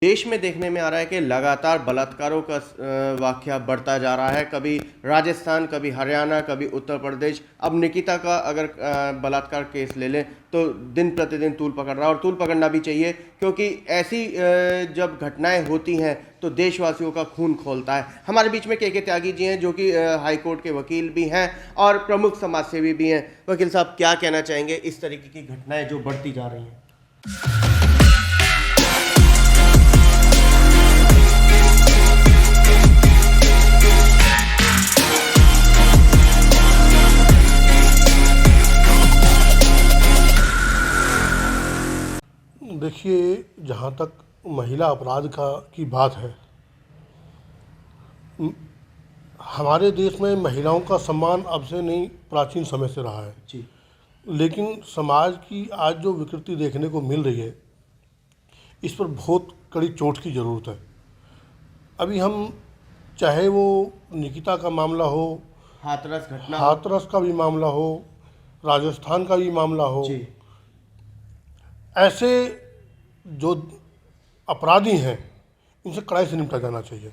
देश में देखने में आ रहा है कि लगातार बलात्कारों का वाकया बढ़ता जा रहा है। कभी राजस्थान, कभी हरियाणा, कभी उत्तर प्रदेश। अब निकिता का अगर बलात्कार केस ले लें तो दिन प्रतिदिन तूल पकड़ रहा है, और तूल पकड़ना भी चाहिए, क्योंकि ऐसी जब घटनाएं होती हैं तो देशवासियों का खून खौलता है। हमारे बीच में के त्यागी जी हैं, जो कि हाई कोर्ट के वकील भी हैं और प्रमुख समाजसेवी भी हैं। वकील साहब, क्या कहना चाहेंगे इस तरीके की घटनाएं जो बढ़ती जा रही हैं? देखिए, जहाँ तक महिला अपराध का की बात है, हमारे देश में महिलाओं का सम्मान अब से नहीं, प्राचीन समय से रहा है। जी। लेकिन समाज की आज जो विकृति देखने को मिल रही है, इस पर बहुत कड़ी चोट की ज़रूरत है। अभी हम, चाहे वो निकिता का मामला हो, हाथरस का भी मामला हो, राजस्थान का भी मामला हो, जी। ऐसे जो अपराधी हैं इनसे कड़ाई से निपटा जाना चाहिए।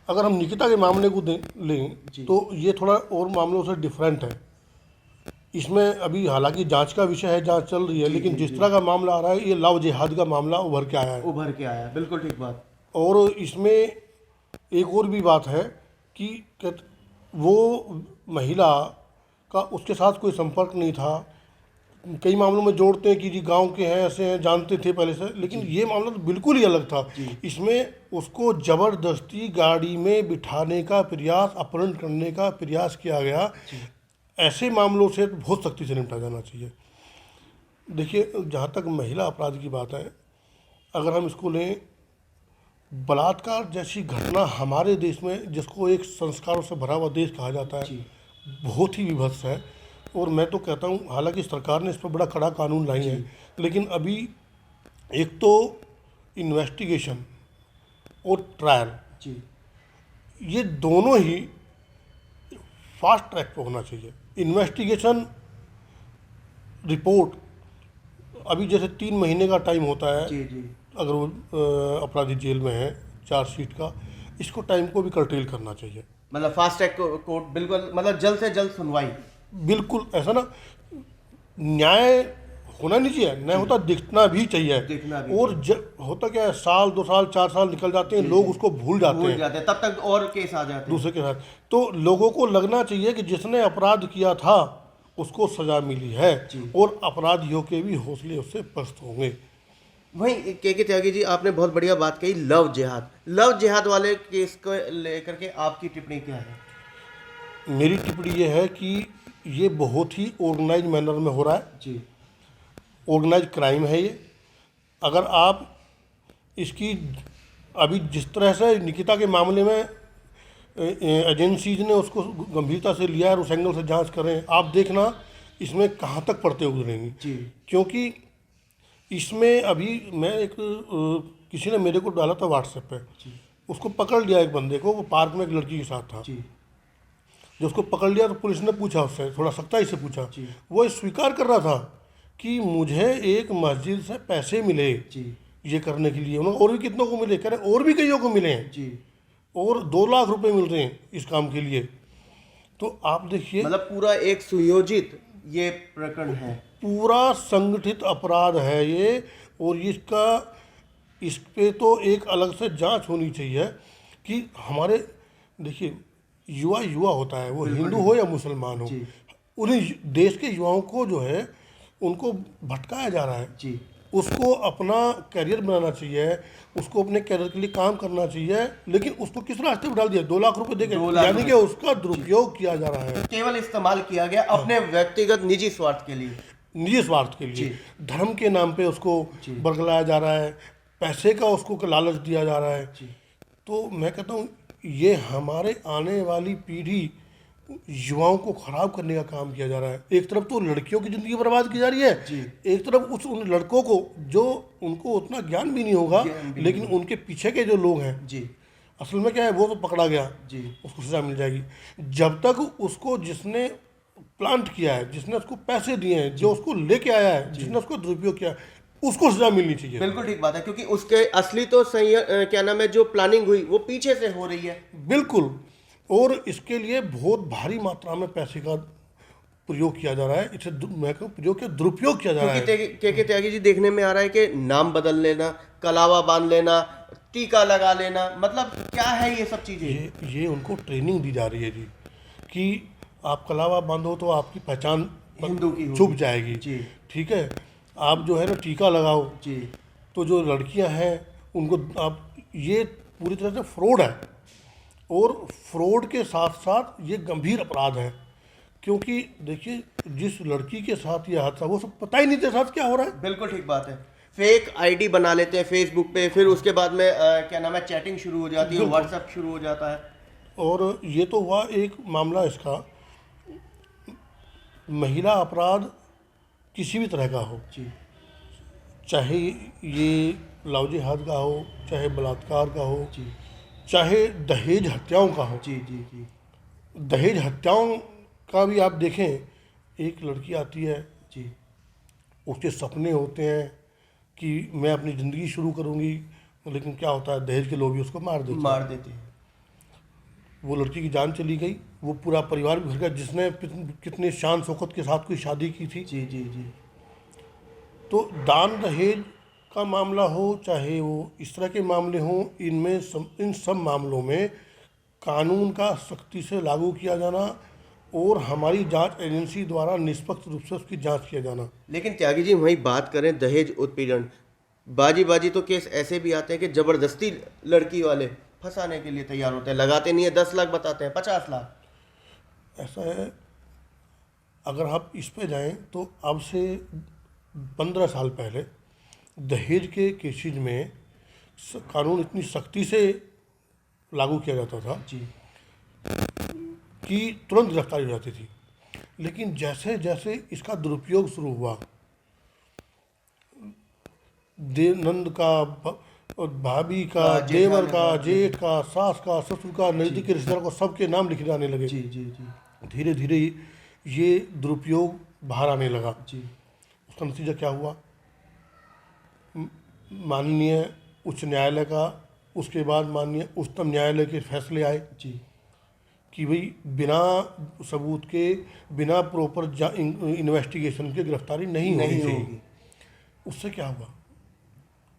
अगर हम निकिता के मामले को लें तो ये थोड़ा और मामलों से डिफरेंट है। इसमें अभी हालांकि जांच का विषय है, जांच चल रही है, लेकिन जिस तरह का मामला आ रहा है, ये लव जिहाद का मामला उभर के आया है। बिल्कुल ठीक बात। और इसमें एक और भी बात है कि वो महिला का उसके साथ कोई संपर्क नहीं था। कई मामलों में जोड़ते हैं कि जी गांव के हैं, ऐसे हैं, जानते थे पहले से, लेकिन ये मामला तो बिल्कुल ही अलग था। इसमें उसको जबरदस्ती गाड़ी में बिठाने का प्रयास, अपहरण करने का प्रयास किया गया। ऐसे मामलों से बहुत सख्ती से निपटा जाना चाहिए। देखिए, जहाँ तक महिला अपराध की बात है, अगर हम इसको लें, बलात्कार जैसी घटना हमारे देश में, जिसको एक संस्कारों से भरा हुआ देश कहा जाता है, बहुत ही विभत्स है। और मैं तो कहता हूँ, हालांकि सरकार ने इस पर बड़ा कड़ा कानून लाई है, लेकिन अभी एक तो इन्वेस्टिगेशन और ट्रायल, ये दोनों ही फास्ट ट्रैक पर होना चाहिए। इन्वेस्टिगेशन रिपोर्ट, अभी जैसे 3 महीने का टाइम होता है, अगर वो अपराधी जेल में है, चार्जशीट का, इसको टाइम को भी कर्टेल करना चाहिए। मतलब फास्ट ट्रैक कोर्ट, बिल्कुल, मतलब जल्द से जल्द सुनवाई। बिल्कुल ऐसा ना, न्याय होना नहीं चाहिए, न्याय होता दिखना भी चाहिए। और होता क्या है, साल 2 साल 4 साल निकल जाते हैं, लोग उसको भूल जाते हैं, तब तक और केस आ जाते हैं दूसरे के साथ। तो लोगों को लगना चाहिए कि जिसने अपराध किया था उसको सजा मिली है, और अपराधियों के भी हौसले उससे पस्त होंगे। वहीं के त्यागी जी, आपने बहुत बढ़िया बात कही, लव जिहाद वाले केस को लेकर के आपकी टिप्पणी क्या है? मेरी टिप्पणी ये है कि ये बहुत ही ऑर्गेनाइज मैनर में हो रहा है। ऑर्गेनाइज क्राइम है ये। अगर आप इसकी, अभी जिस तरह से निकिता के मामले में एजेंसीज ने उसको गंभीरता से लिया है और उस एंगल से जांच करें, आप देखना इसमें कहाँ तक परतें उतरेंगी। क्योंकि इसमें अभी मैं किसी ने मेरे को डाला था व्हाट्सएप पे, उसको पकड़ लिया एक बंदे को, वो पार्क में एक लड़की के साथ था। जो उसको पकड़ लिया तो पुलिस ने पूछा उससे, थोड़ा सख्ताई से पूछा, वो स्वीकार कर रहा था कि मुझे एक मस्जिद से पैसे मिले ये करने के लिए। उन्होंने और भी कितनों को मिले, कह रहे और भी कईयों को मिले हैं, और 2 लाख रुपए मिल रहे हैं इस काम के लिए। तो आप देखिए, मतलब पूरा एक सुयोजित ये प्रकरण है, पूरा संगठित अपराध है ये। और इस पे तो एक अलग से जांच होनी चाहिए कि हमारे, देखिए, युवा होता है, वो हिंदू हो या मुसलमान हो, उन्हें देश के युवाओं को जो है उनको भटकाया जा रहा है। उसको अपना करियर बनाना चाहिए, उसको अपने करियर के लिए काम करना चाहिए, लेकिन उसको किस रास्ते पर डाल दिया, 2 लाख रुपए देके, यानी कि उसका दुरुपयोग किया जा रहा है, केवल इस्तेमाल किया गया अपने व्यक्तिगत निजी स्वार्थ के लिए। धर्म के नाम पे उसको बरगलाया जा रहा है, पैसे का उसको लालच दिया जा रहा है। तो मैं कहता हूँ, ये हमारे आने वाली पीढ़ी, युवाओं को खराब करने का काम किया जा रहा है। एक तरफ तो लड़कियों की ज़िंदगी बर्बाद की जा रही है, एक तरफ उन लड़कों को, जो उनको उतना ज्ञान भी नहीं होगा, लेकिन उनके पीछे के जो लोग हैं, असल में क्या है, वो तो पकड़ा गया, उसको सजा मिल जाएगी। जब तक उसको जिसने प्लांट किया है, जिसने उसको पैसे दिए हैं, जो उसको लेके आया है, जिसने उसको दुरुपयोग किया, उसको सजा मिलनी चाहिए। बिल्कुल ठीक बात है, क्योंकि उसके असली तो सही क्या नाम है, जो प्लानिंग हुई वो पीछे से हो रही है। बिल्कुल। और इसके लिए बहुत भारी मात्रा में पैसे का प्रयोग किया जा रहा है, इसे मैं कहूँ प्रयोग के दुरुपयोग किया जा रहा क्योंकि है। के त्यागी जी देखने में आ रहा है कि नाम बदल लेना, कलावा बांध लेना, टीका लगा लेना, मतलब क्या है ये सब चीजें। ये उनको ट्रेनिंग दी जा रही है जी, कि आप कलावा बांधो तो आपकी पहचान हिंदू की होगी। छुप जाएगी। जी ठीक है, आप जो है ना टीका लगाओ, जी तो जो लड़कियां हैं उनको आप, ये पूरी तरह से फ्रॉड है। और फ्रॉड के साथ साथ ये गंभीर अपराध है, क्योंकि देखिए जिस लड़की के साथ ये हादसा, वो सब पता ही नहीं था साथ क्या हो रहा है। बिल्कुल ठीक बात है। फेक आईडी बना लेते हैं फेसबुक पे, फिर उसके बाद में क्या नाम है, चैटिंग शुरू हो जाती है, बिल्कुल। व्हाट्सएप शुरू हो जाता है। और ये तो हुआ एक मामला इसका। महिला अपराध किसी भी तरह का हो, जी चाहे ये लव जिहाद का हो, चाहे बलात्कार का हो, जी चाहे दहेज हत्याओं का हो। जी जी जी दहेज हत्याओं का भी आप देखें, एक लड़की आती है, जी उसके सपने होते हैं कि मैं अपनी ज़िंदगी शुरू करूंगी, लेकिन क्या होता है, दहेज के लोग भी उसको मार देते हैं। मार देते हैं। वो लड़की की जान चली गई, वो पूरा परिवार भी घर का, जिसने कितने शान शौकत के साथ कोई शादी की थी। जी जी जी तो दान दहेज का मामला हो, चाहे वो इस तरह के मामले हों, इन सब मामलों में कानून का सख्ती से लागू किया जाना और हमारी जांच एजेंसी द्वारा निष्पक्ष रूप से उसकी जांच किया जाना। लेकिन त्यागी जी वही बात करें दहेज उत्पीड़न, बाजी बाजी तो केस ऐसे भी आते हैं कि जबरदस्ती लड़की वाले फंसाने के लिए तैयार होते हैं, लगाते नहीं है 10 लाख, बताते हैं 50 लाख। ऐसा है, अगर आप इस पे जाएं तो अब से 15 साल पहले दहेज के केसेज में कानून इतनी सख्ती से लागू किया जाता था जी कि तुरंत गिरफ्तारी हो जाती थी। लेकिन जैसे जैसे इसका दुरुपयोग शुरू हुआ, नंद का, भाभी का, देवर का, जेठ का, सास का, ससुर का, नज़दीक के रिश्तेदारों को, सबके नाम लिखे जाने लगे। जी जी जी धीरे धीरे ये दुरुपयोग बाहर आने लगा। जी उसका नतीजा क्या हुआ, माननीय उच्च न्यायालय का, उसके बाद माननीय उच्चतम न्यायालय के फैसले आए जी कि भाई बिना सबूत के, बिना प्रॉपर इन्वेस्टिगेशन के गिरफ्तारी नहीं होनी नहीं चाहिए। होगी। उससे क्या हुआ,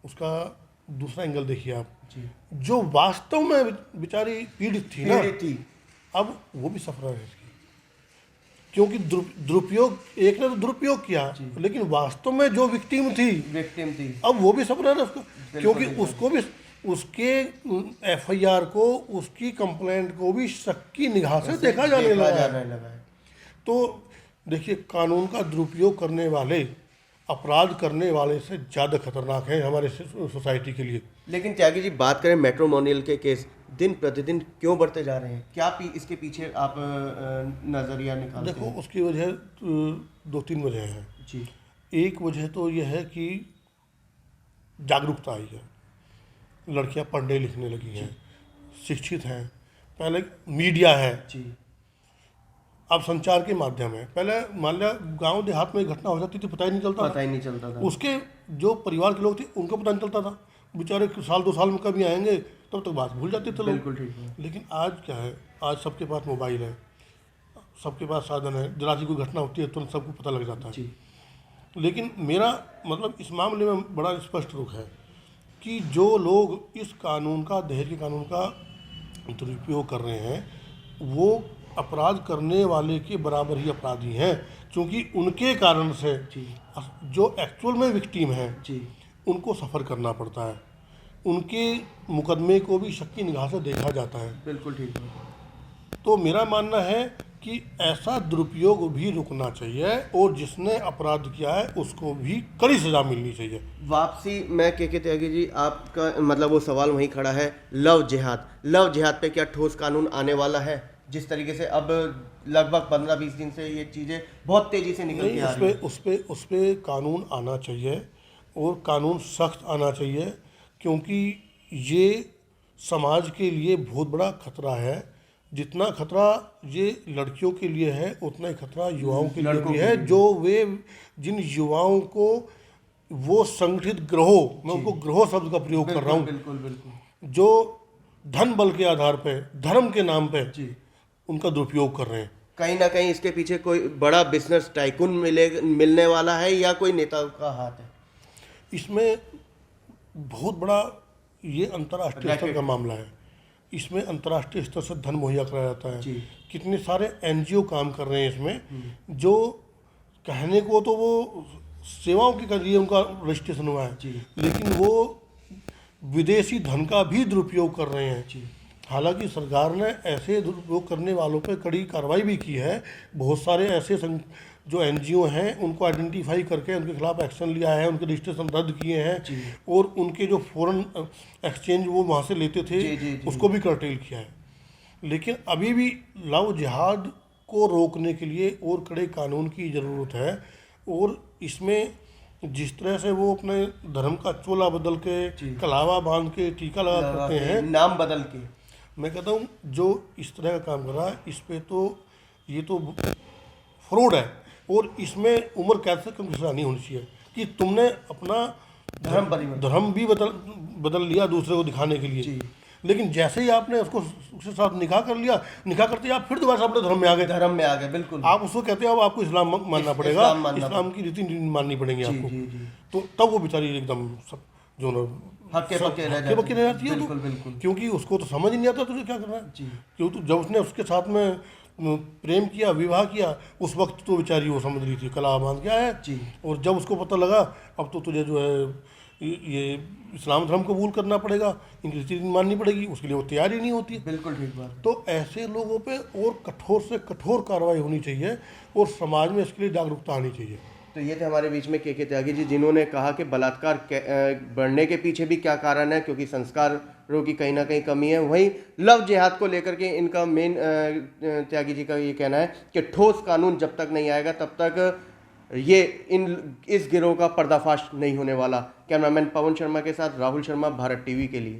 उसका दूसरा एंगल देखिए आप, जी जो वास्तव में बेचारी पीड़ित थी ना, पीड़ित थी। अब वो भी सफर है इसकी, क्योंकि दुरुपयोग, एक ने तो दुरुपयोग किया, लेकिन वास्तव में जो विक्टिम थी, विक्टिम थी। अब वो भी सफर है उसको, क्योंकि बिल्कुल। उसको भी, उसके एफआईआर को, उसकी कंप्लेंट को भी शक की निगाह से देखा जाने लगा है। जाने लगा है। तो देखिए, कानून का दुरुपयोग करने वाले अपराध करने वाले से ज़्यादा खतरनाक है हमारे सोसाइटी के लिए। लेकिन त्यागी जी बात करें मैट्रिमोनियल के केस दिन प्रतिदिन क्यों बढ़ते जा रहे हैं, क्या इसके पीछे आप नजरिया निकालते देखो, हैं? उसकी वजह 2-3 वजह हैं। जी एक वजह तो यह है कि जागरूकता आई है, लड़कियां पढ़ने लिखने लगी हैं, शिक्षित हैं। पहले मीडिया है, जी अब संचार के माध्यम है। पहले मान लिया गांव देहात में घटना हो जाती थी, पता ही नहीं चलता पता ही नहीं चलता था। उसके जो परिवार के लोग थे उनको पता नहीं चलता था, बेचारे साल 2 साल में कभी आएंगे, तब तक बात भूल जाते थे लोग। बिल्कुल ठीक है। लेकिन आज क्या है, आज सबके पास मोबाइल है, सबके पास साधन है, जरा सी कोई घटना होती है तुरंत सबको पता लग जाता है। जी लेकिन मेरा मतलब इस मामले में बड़ा स्पष्ट रुख है कि जो लोग इस कानून का, दहेज के कानून का दुरुपयोग कर रहे हैं, वो अपराध करने वाले के बराबर ही अपराधी हैं, क्योंकि उनके कारण से जी जो एक्चुअल में विक्टिम हैं जी उनको सफ़र करना पड़ता है, उनके मुकदमे को भी शक की निगाह से देखा जाता है। बिल्कुल ठीक है। तो मेरा मानना है कि ऐसा दुरुपयोग भी रुकना चाहिए और जिसने अपराध किया है उसको भी कड़ी सजा मिलनी चाहिए। वापसी मैं के त्यागी जी, आपका मतलब वो सवाल वहीं खड़ा है, लव जिहाद, लव जिहाद पे क्या ठोस कानून आने वाला है? जिस तरीके से अब लगभग 15-20 दिन से ये चीज़ें बहुत तेज़ी से निकल के आ रही हैं। उस पे कानून आना चाहिए और कानून सख्त आना चाहिए, क्योंकि ये समाज के लिए बहुत बड़ा खतरा है। जितना खतरा ये लड़कियों के लिए है, उतना ही खतरा युवाओं के लिए लड़कों भी के है, लिए। जो वे जिन युवाओं को वो संगठित ग्रोह, मैं उनको ग्रोह शब्द का प्रयोग कर रहा हूँ, बिल्कुल बिल्कुल जो धन बल के आधार पे, धर्म के नाम पे जी। उनका दुरुपयोग कर रहे हैं। कहीं ना कहीं इसके पीछे कोई बड़ा बिजनेस टाइकून मिलने वाला है या कोई नेता का हाथ है? इसमें बहुत बड़ा ये अंतर्राष्ट्रीय स्तर रैकेट। का मामला है। इसमें अंतर्राष्ट्रीय स्तर से धन मुहैया कराया जाता जी। है। कितने सारे एनजीओ काम कर रहे हैं इसमें, जो कहने को तो वो सेवाओं के लिए उनका रजिस्ट्रेशन हुआ है, जी। लेकिन वो विदेशी धन का भी दुरुपयोग कर रहे हैं। जी। हालांकि सरकार ने ऐसे दुरुपयोग करने वालों पर कड़ी कार्रवाई भी की है। बहुत सारे ऐसे जो एनजीओ हैं उनको आइडेंटिफाई करके उनके खिलाफ एक्शन लिया है, उनके रजिस्ट्रेशन रद्द किए हैं, और उनके जो फॉरेन एक्सचेंज वो वहाँ से लेते थे जी, जी, जी। उसको भी कर्टेल किया है। लेकिन अभी भी लव जिहाद को रोकने के लिए और कड़े कानून की ज़रूरत है। और इसमें जिस तरह से वो अपने धर्म का चोला बदल के, कलावा बांध के, टीका लगा करते हैं, नाम बदल के, मैं कहता हूँ जो इस तरह का काम कर रहा है इस पे तो ये तो फ्रॉड है। और इसमें उम्र कैद से कम की सजा नहीं होनी चाहिए कि तुमने अपना धर्म भी बदल लिया दूसरे को दिखाने के लिए। लेकिन जैसे ही आपने उसके साथ निकाह कर लिया, निकाह करते ही आप फिर दोबारा अपने धर्म में आ गए। बिल्कुल। आप उसको कहते हैं अब आपको इस्लाम मानना पड़ेगा, इस्लाम की रीति माननी पड़ेंगी आपको। तो तब वो बेचारी एकदम सब जो हक्के पक्के रह जाती है। बिल्कुल बिल्कुल। क्योंकि उसको तो समझ ही नहीं आता तुझे क्या करना है। क्योंकि जब उसने उसके साथ में प्रेम किया, विवाह किया, उस वक्त तो बेचारी वो समझ रही थी कला बांध क्या है। और जब उसको पता लगा अब तो तुझे जो है ये इस्लाम धर्म कबूल करना पड़ेगा, इनकी रीति माननी पड़ेगी, उसके लिए वो तैयारी नहीं होती है। बिल्कुल ठीक बात। तो ऐसे लोगों पे और कठोर से कठोर कार्रवाई होनी चाहिए और समाज में इसके लिए जागरूकता आनी चाहिए। तो ये थे हमारे बीच में के त्यागी जी, जिन्होंने कहा कि बलात्कार बढ़ने के पीछे भी क्या कारण है, क्योंकि संस्कारों की कहीं ना कहीं कमी है। वहीं लव जिहाद को लेकर के इनका मेन त्यागी जी का ये कहना है कि ठोस कानून जब तक नहीं आएगा तब तक इस गिरोह का पर्दाफाश नहीं होने वाला। कैमरामैन पवन शर्मा के साथ राहुल शर्मा, भारत टीवी के लिए।